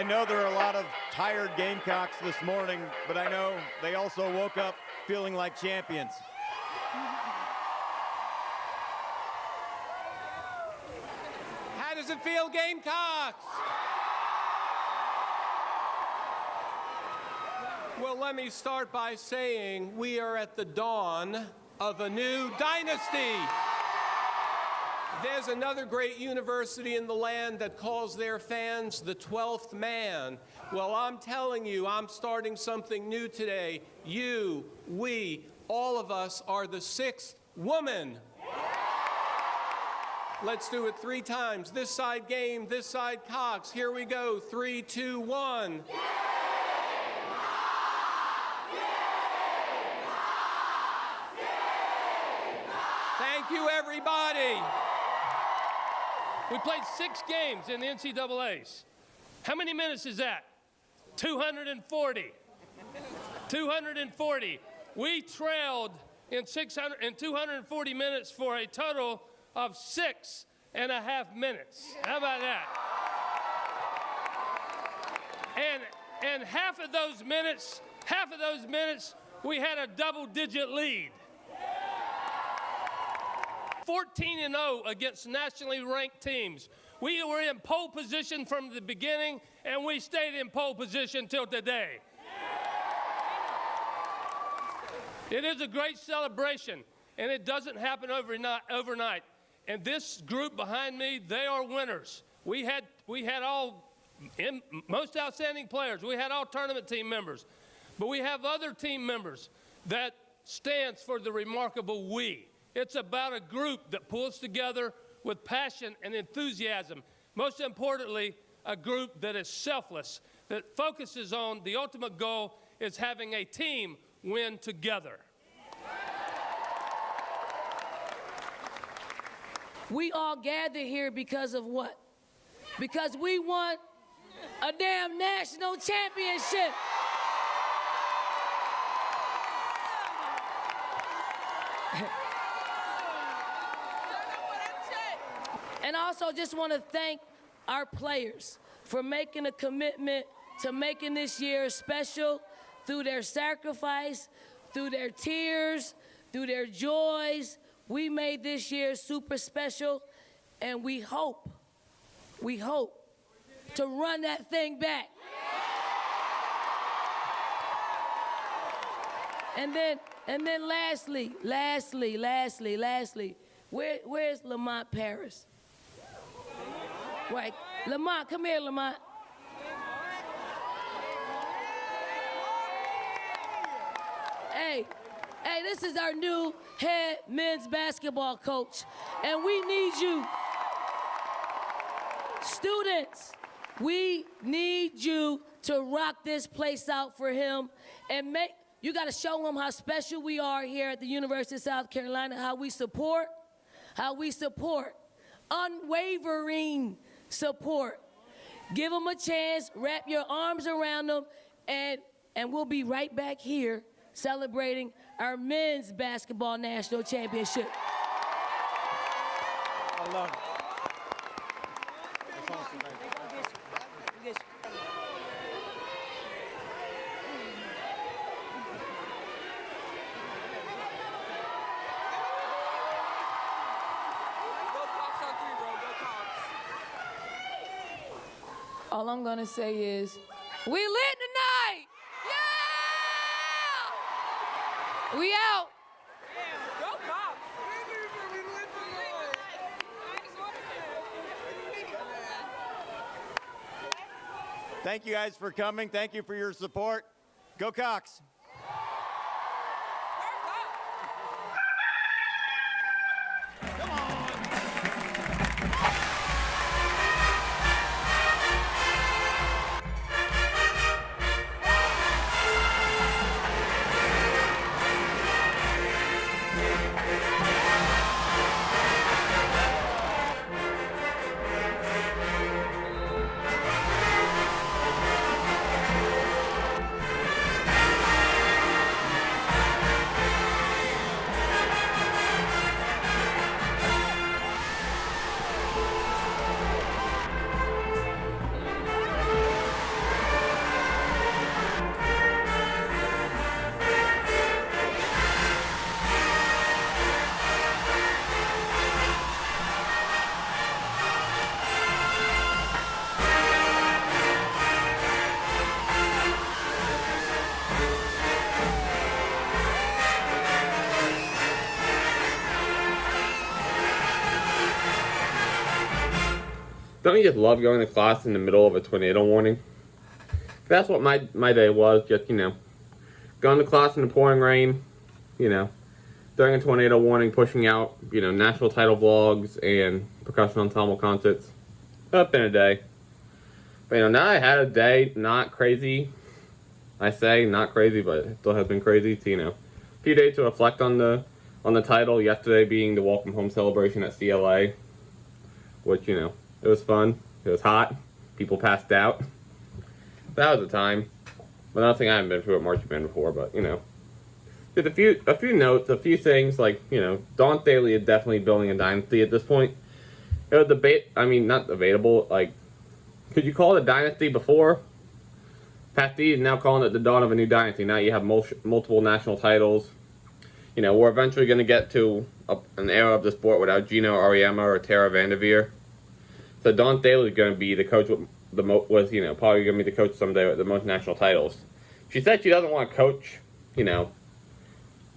know there are a lot of tired Gamecocks this morning, but I know they also woke up feeling like champions. How does it feel, Gamecocks? Well, let me start by saying we are at the dawn of a new dynasty. There's another great university in the land that calls their fans the 12th man. Well, I'm telling you, I'm starting something new today. You, we, all of us are the 6th woman. Let's do it 3 times. This side Game, this side Cox. Here we go. 3, 2, 1. Thank you, everybody. We played 6 games in the NCAAs. How many minutes is that? 240. 240. We trailed in 240 minutes for a total of 6.5 minutes. How about that? And half of those minutes, we had a double-digit lead. 14-0 against nationally ranked teams. We were in pole position from the beginning, and we stayed in pole position till today. It is a great celebration, and it doesn't happen overnight. And this group behind me, they are winners. We had all most outstanding players. We had all tournament team members. But we have other team members that stands for the remarkable we. It's about a group that pulls together with passion and enthusiasm. Most importantly, a group that is selfless, that focuses on the ultimate goal is having a team win together. We all gather here because of what? Because we won a damn national championship. And I also just want to thank our players for making a commitment to making this year special through their sacrifice, through their tears, through their joys. We made this year super special, and we hope to run that thing back. And then lastly, where's Lamont Paris? Right, Lamont, come here, Lamont. Hey, this is our new head men's basketball coach, and we need you. Students, we need you to rock this place out for him and you gotta show him how special we are here at the University of South Carolina, how we support, unwavering support. Give them a chance, wrap your arms around them, and we'll be right back here celebrating our men's basketball national championship. I love it. All I'm gonna say is, we lit tonight! Yeah! We out! Go Cox! Thank you guys for coming. Thank you for your support. Go Cox. Don't you just love going to class in the middle of a tornado warning? That's what my day was, just, going to class in the pouring rain, during a tornado warning, pushing out, national title vlogs and percussion ensemble concerts. It's been a day. But, now I had a day, not crazy. I say not crazy, but it still has been crazy. So, a few days to reflect on the title. Yesterday being the welcome home celebration at CLA, which, it was fun. It was hot. People passed out. That was a time. But nothing I haven't been through at Marching Band before, but, Just a few notes, a few things, like, Dawn Staley is definitely building a dynasty at this point. It was not debatable, like, could you call it a dynasty before? Pat D is now calling it the dawn of a new dynasty. Now you have multiple national titles. We're eventually going to get to an era of the sport without Gino Auriemma or Tara Vanderveer. So Dawn Staley is going to be the coach with probably going to be the coach someday with the most national titles. She said she doesn't want to coach,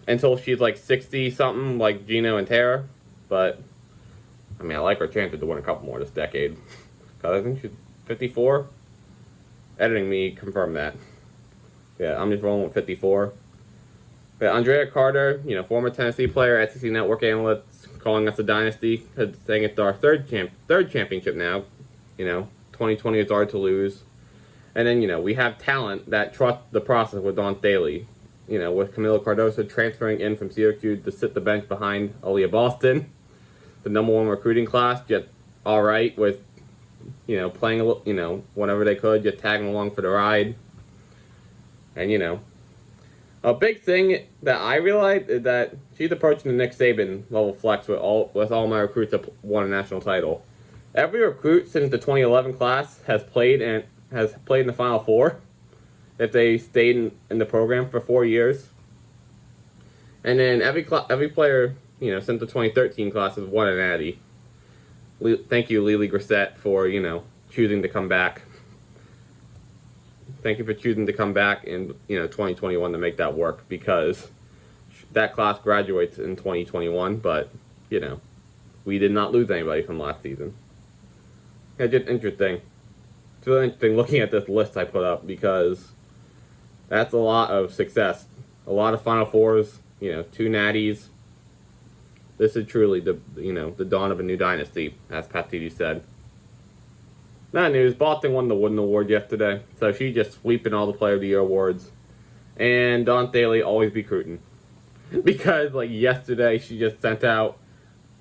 until she's like 60-something, like Gino and Tara. But, I like her chances to win a couple more this decade. Because I think she's 54. Editing me confirmed that. Yeah, I'm just rolling with 54. But Andrea Carter, former Tennessee player, SEC Network analyst, calling us a dynasty, saying it's our third championship now. 2020 is hard to lose. And then, we have talent that trust the process with Dawn Staley. With Camila Cardoso transferring in from Syracuse to sit the bench behind Aaliyah Boston. The #1 recruiting class, just all right with, playing whenever they could, just tagging along for the ride. And, a big thing that I realized is that she's approaching the Nick Saban level flex with all my recruits that won a national title. Every recruit since the 2011 class has played in the Final Four if they stayed in the program for 4 years. And then every player, since the 2013 class has won a natty. Thank you, Lily Grissett, for, choosing to come back. Thank you for choosing to come back in, 2021 to make that work, because that class graduates in 2021, but, we did not lose anybody from last season. It's just interesting. It's really interesting looking at this list I put up, because that's a lot of success. A lot of Final Fours, 2 natties. This is truly the dawn of a new dynasty, as Pat Titi said. That news, Boston won the Wooden Award yesterday, so she's just sweeping all the Player of the Year awards. And Dawn Staley always be recruiting. Because, yesterday, she just sent out,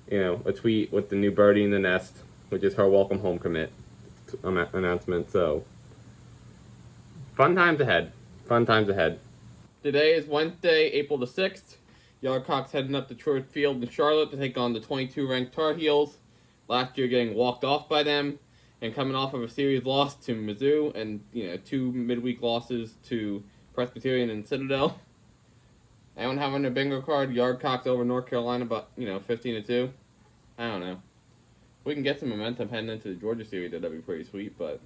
a tweet with the new birdie in the nest, which is her welcome home commit announcement, so. Fun times ahead. Fun times ahead. Today is Wednesday, April the 6th. Yardcock's heading up to Truist Field in Charlotte to take on the 22-ranked Tar Heels. Last year getting walked off by them, and coming off of a series loss to Mizzou and 2 midweek losses to Presbyterian and Citadel. Anyone have on their bingo card Yardcock's over North Carolina, but 15-2? I don't know. We can get some momentum heading into the Georgia series. That'd be pretty sweet, but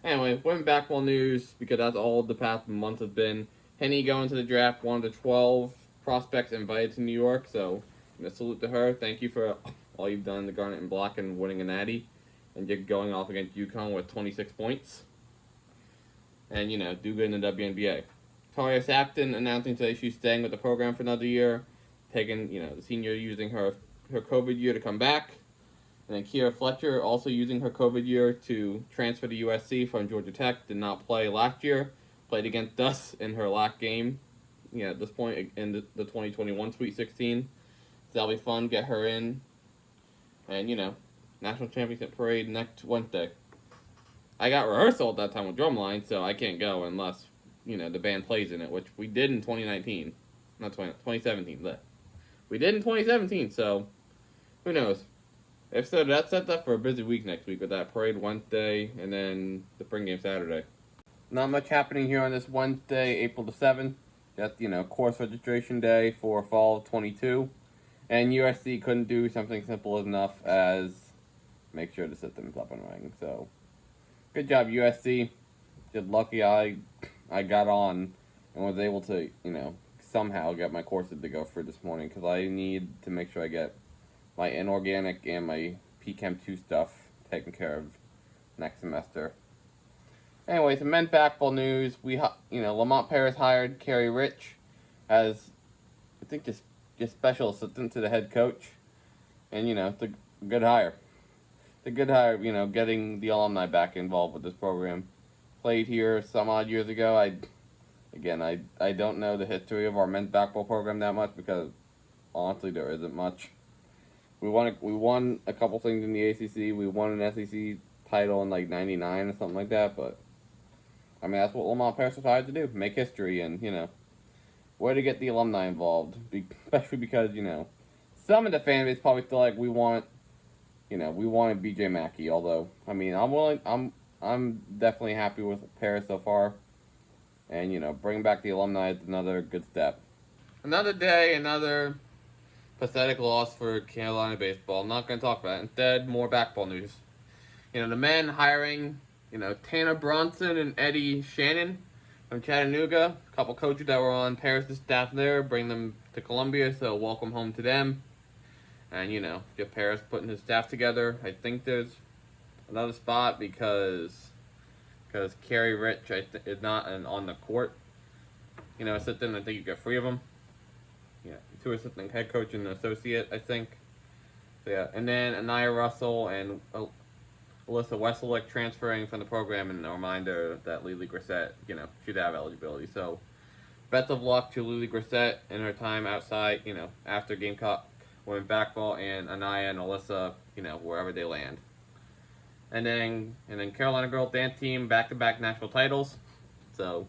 anyway, women's basketball news, because that's all the past month has been. Henny going to the draft, one of the 12 prospects invited to New York, so salute to her. Thank you for all you've done in the Garnet and Black and winning a natty, and just going off against UConn with 26 points. And, do good in the WNBA. Taria Saxton announcing today she's staying with the program for another year, taking, the senior using her COVID year to come back. And then Kiera Fletcher also using her COVID year to transfer to USC from Georgia Tech. Did not play last year. Played against us in her last game. At this point in the 2021 Sweet 16. So that'll be fun. Get her in. And, National Championship Parade next Wednesday. I got rehearsal at that time with Drumline, so I can't go unless, the band plays in it, which we did in 2019. Not 2017. But we did in 2017, so who knows? If so, that sets up for a busy week next week with that parade Wednesday and then the spring game Saturday. Not much happening here on this Wednesday, April the 7th. That's, course registration day for fall of 22. And USC couldn't do something simple enough as make sure the system's up and running. So, good job, USC. Just lucky I got on and was able to, somehow get my courses to go through this morning, because I need to make sure I get my inorganic and my PChem 2 stuff taken care of next semester. Anyways, in men's basketball news, Lamont Paris hired Kerry Rich as, I think, just special assistant to the head coach. And, it's a good hire. It's a good hire, getting the alumni back involved with this program. Played here some odd years ago. I don't know the history of our men's basketball program that much because, honestly, there isn't much. We won a couple things in the ACC. We won an SEC title in, 99 or something like that, but that's what Lamont Paris decided to do, make history, and, way to get the alumni involved, especially because, some of the fan base probably feel like we wanted BJ Mackey, although, I'm definitely happy with Paris so far, and, bringing back the alumni is another good step. Another day, another pathetic loss for Carolina baseball. I'm not going to talk about it. Instead, more basketball news. The men hiring Tanner Bronson and Eddie Shannon from Chattanooga, a couple coaches that were on Paris' staff there, bring them to Columbia, so welcome home to them. And, get Paris putting his staff together. I think there's another spot because Kerry Rich is not on the court. Assistant, I think you get 3 of them. Yeah, 2 assistant head coach and an associate, I think. So, yeah, and then Anaya Russell and Alyssa Weselick transferring from the program, and a reminder that Lily Grissett, should have eligibility. So, best of luck to Lily Grissett in her time outside, after Gamecock women's basketball, and Anaya and Alyssa, wherever they land. And then Carolina girls dance team, back-to-back national titles. So,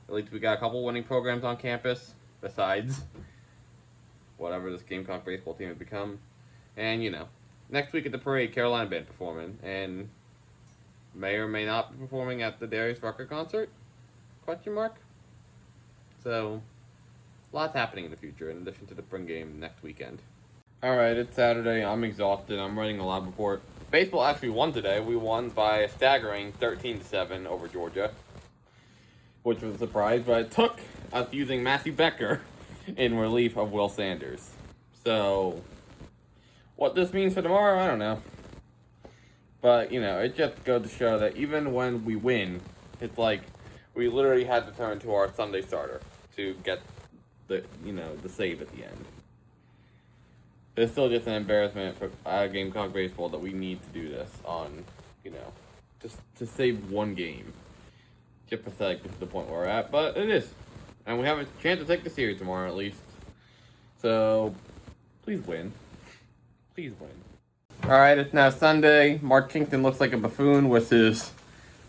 at least we got a couple winning programs on campus, besides whatever this Gamecock baseball team has become. And, next week at the parade, Carolina band performing, and may or may not be performing at the Darius Rucker concert? ? So, lots happening in the future, in addition to the spring game next weekend. Alright, it's Saturday. I'm exhausted. I'm writing a lab report. Baseball actually won today. We won by a staggering 13-7 over Georgia, which was a surprise, but it took us using Matthew Becker in relief of Will Sanders. So, what this means for tomorrow, I don't know. But, it just goes to show that even when we win, it's like we literally had to turn to our Sunday starter to get the save at the end. It's still just an embarrassment for Gamecock baseball that we need to do this on, just to save one game. Just pathetic to the point where we're at, but it is. And we have a chance to take the series tomorrow at least. So, please win. Please win. Alright, it's now Sunday. Mark Kington looks like a buffoon with his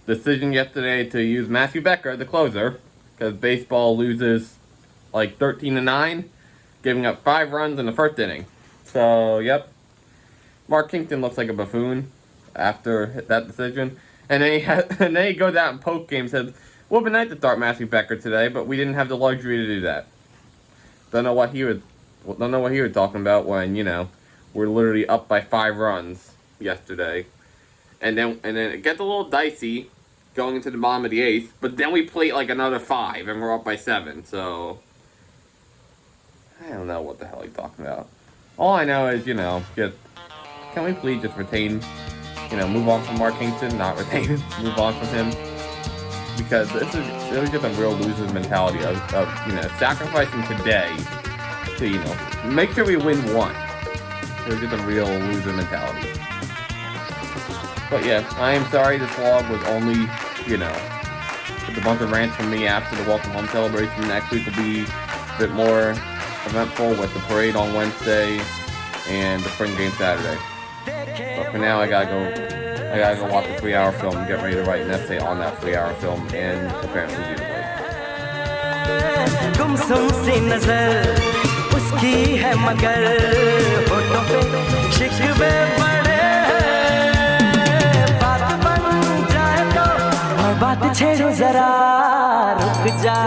decision yesterday to use Matthew Becker, the closer, because baseball loses 13-9, giving up 5 runs in the first inning. So, yep. Mark Kington looks like a buffoon after that decision. And then he goes out in post-game and says, "It would have been nice to start Matthew Becker today, but we didn't have the luxury to do that." Don't know what he was talking about when, we're literally up by 5 runs yesterday. And then it gets a little dicey going into the bottom of the 8th, but then we play another 5 and we're up by 7. So, I don't know what the hell he's talking about. All I know is, just, can we please just retain, move on from Mark Kingston, not retain him, move on from him. Because this is just a real loser's mentality of sacrificing today to, make sure we win one. It's just a real loser mentality. But yeah, I am sorry this vlog was only, with a bunch of rants from me after the welcome home celebration. Next week will be a bit more eventful with the parade on Wednesday and the spring game Saturday. But for now, I gotta go watch a 3-hour film and get ready to write an essay on that 3-hour film and apparently beautifully. गुमसुम सी नजर उसकी है मगर होठों पे शिकवे बड़े बात बन जाए तो बात छेड़ जरा रुक जा